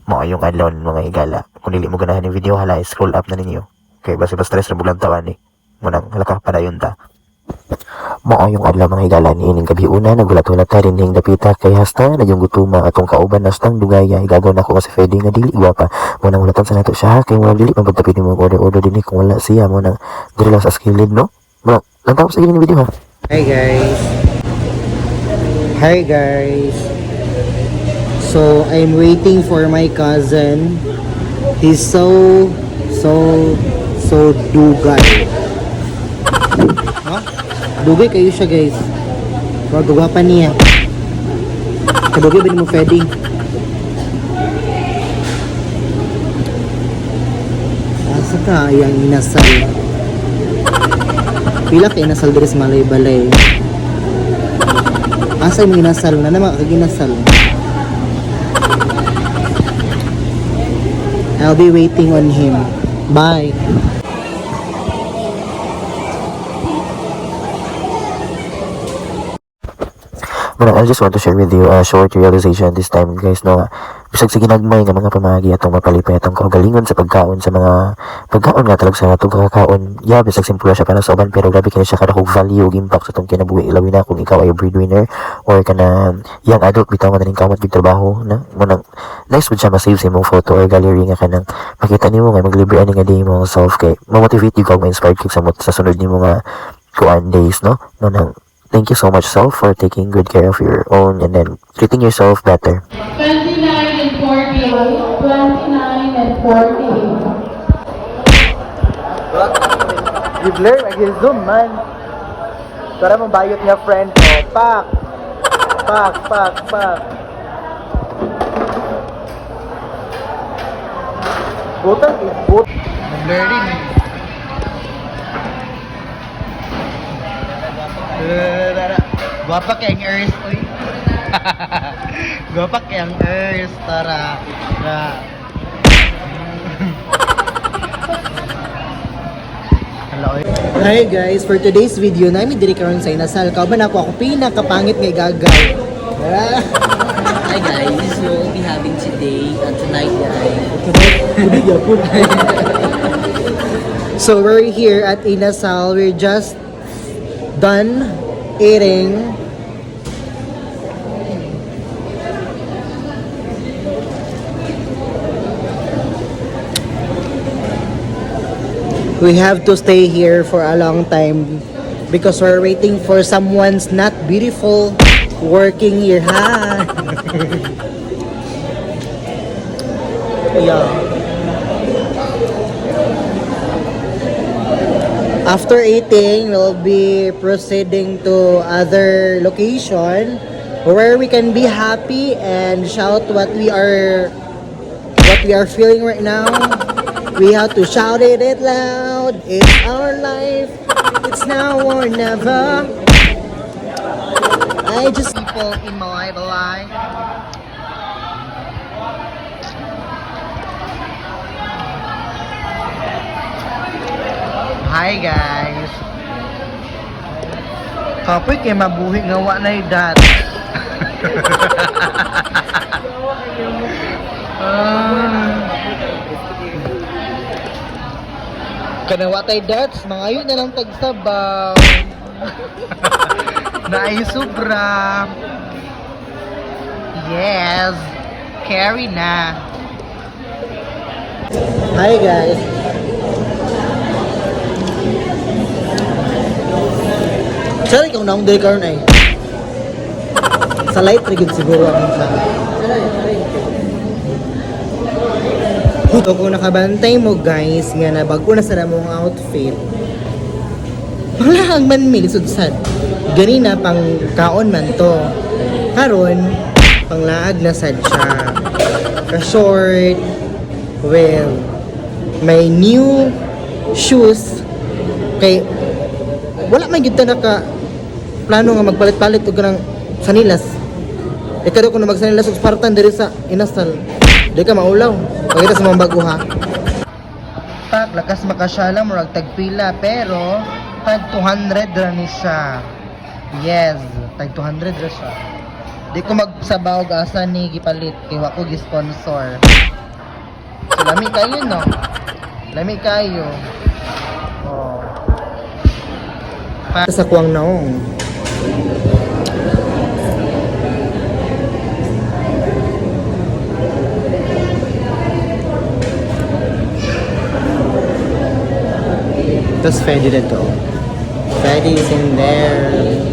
Maayong adlaw mga higala. Kung dili mo ganahan yung video, hala, scroll up na ninyo. Kaya basta stress na bulang tawan eh. Munang halaka padayon ta. Maayong adlaw mga higala ni ining gabi una nagulat-ulat ta rin ning dapita kay hasta na yung gutuma atong kauban nastang dugaya igagaw na ko kasi Freddy nga dili gwapa. Munang ulatan sa nato siya kay wala dili mabagtapit ni mo order dinhi kung wala siya mo nang diri lang sa skilled no. Munang lantaw sa ini video ha. Hi guys. Hi guys. So I'm waiting for my cousin. He's so dugay. Huh? Dugay kayo siya guys. Magawa pa niya. Kadugay ba ni mo Freddy? Asa ka yung inasal? Pila ka inasal diri sa malay-balay. Asa yung inasal na naman kaginasal. I'll be waiting on him. Bye. Well, I just want to share with you a short realization this time guys no. Bisag sa ginagmay nga mga pamagi atong mapalipay atong kaugalingon sa pagkaon sa mga pagkaon nga talag sa atong kakaon. Yeah, bisag simple siya para sa uban pero grabe kini siya kadakog value ug impact sa atong kinabuhi ilawi na kung ikaw ay breadwinner or kana young adult bitaw nga ning kamot gid trabaho na munang nice would siya ma-save sa imong photo or gallery nga kanang makita nimo nga maglibre ani nga day mo self kay ma-motivate you kag ma-inspire kag sa sunod nimo nga kuan days no. Munang thank you so much, self, for taking good care of your own and then treating yourself better. 29 and 48. 29 and 48. You blur again zoom man. Para mabayot niya friend ko. Pak. Butang ibut. Blurring. Guwapa kayang earth, oy. Guwapa kayang earth, tara. Hello. Hi guys, for today's video namin diri karon sa inasal. Kauban ako pinakapangit nga igagaw. Hi guys, we'll be having today tonight guys. So we're here at Inasal. We're just done eating. We have to stay here for a long time because we're waiting for someone's not beautiful working here. Ha. Yeah. After eating, we'll be proceeding to other location where we can be happy and shout what we are feeling right now. We have to shout it loud. It's our life. It's now or never. I just people in my life. Hi guys. Kapoy kay mabuhi nga wa na dat. Kana wa tay dats, mangayo na lang tagsabaw. Naay sobra. Yes. Carry na. Hi guys. Sorry kung naong day karon ay. Sa light rigid siguro akong sa. So kung nakabantay mo guys, nga na bago na sa namong outfit. Panglaang man milisudsad. Ganina pang kaon man to. Karon panglaag na sad siya. Ka-short. Well, may new shoes. Kay wala man gyud ta naka plano nga magpalit-palit og kanang sanilas. Ikado ko na magsanilas og Spartan diri sa Inasal. Di ka maulaw. Pagkita sa mga bago ha. Tak, lakas makasyala mo tagpila pero tag 200 ra ni siya. Yes, tag 200 ra siya. Di ko magsabaw asa ni gipalit kay wa ko gi-sponsor. So, lami kayo no. Lami kayo. Oh. Para sa kuwang naong. Tapos Freddy na to. Freddy is in there.